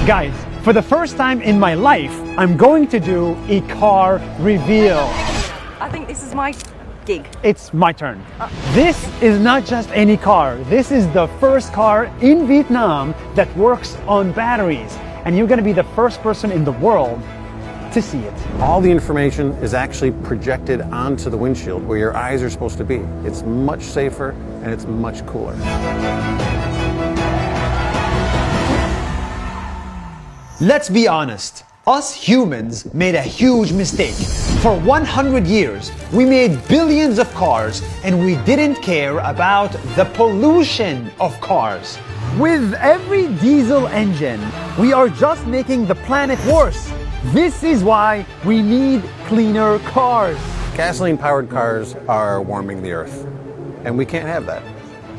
Guys, for the first time in my life, I'm going to do a car reveal. I think this is my gig. It's my turn. This is not just any car. This is the first car in Vietnam that works on batteries. And you're going to be the first person in the world to see it. All the information is actually projected onto the windshield where your eyes are supposed to be. It's much safer and it's much cooler. Let's be honest, us humans made a huge mistake. For 100 years, we made billions of cars and we didn't care about the pollution of cars. With every diesel engine, we are just making the planet worse. This is why we need cleaner cars. Gasoline-powered cars are warming the earth, and we can't have that.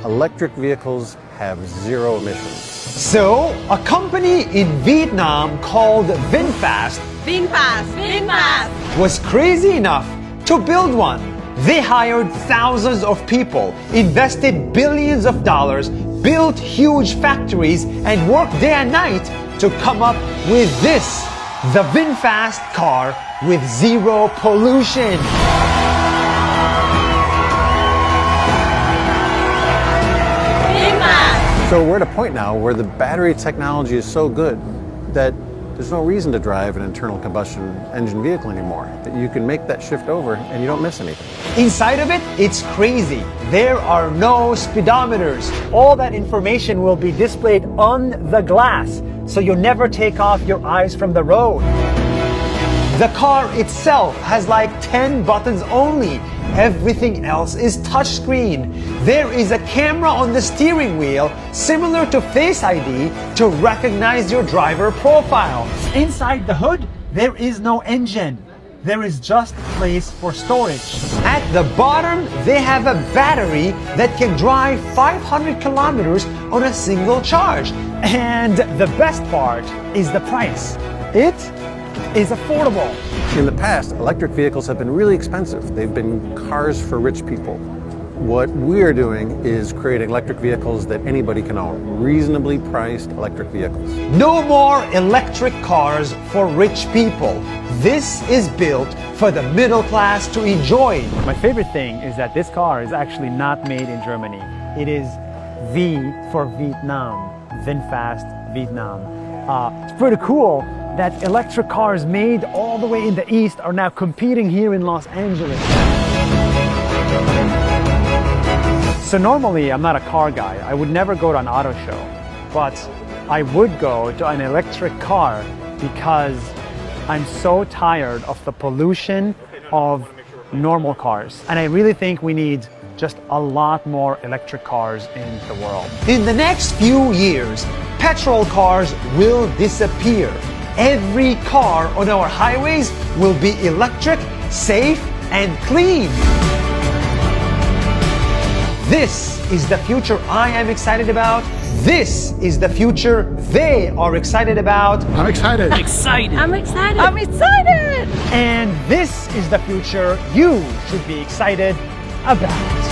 Electric vehicles have zero emissions. So, a company in Vietnam called VinFast was crazy enough to build one. They hired thousands of people, invested billions of dollars, built huge factories, and worked day and night to come up with this, the VinFast car with zero pollution. So we're at a point now where the battery technology is so good that there's no reason to drive an internal combustion engine vehicle anymore. That you can make that shift over and you don't miss anything. Inside of it, it's crazy. There are no speedometers. All that information will be displayed on the glass, so you'll never take off your eyes from the road. The car itself has like 10 buttons only. Everything else is touchscreen. There is a camera on the steering wheel, similar to Face ID, to recognize your driver profile. Inside the hood, there is no engine. There is just a place for storage. At the bottom, they have a battery that can drive 500 kilometers on a single charge. And the best part is the price. It is affordable. In the past, electric vehicles have been really expensive. They've been cars for rich people. What we're doing is creating electric vehicles that anybody can own. Reasonably priced electric vehicles. No more electric cars for rich people. This is built for the middle class to enjoy. My favorite thing is that this car is actually not made in Germany. It is V for Vietnam, VinFast Vietnam. It's pretty cool that electric cars made all the way in the East are now competing here in Los Angeles. So normally I'm not a car guy. I would never go to an auto show, but I would go to an electric car because I'm so tired of the pollution of normal cars. And I really think we need just a lot more electric cars in the world. In the next few years, petrol cars will disappear. Every car on our highways will be electric, safe, and clean. This is the future I am excited about. This is the future they are excited about. I'm excited. I'm excited. And this is the future you should be excited about.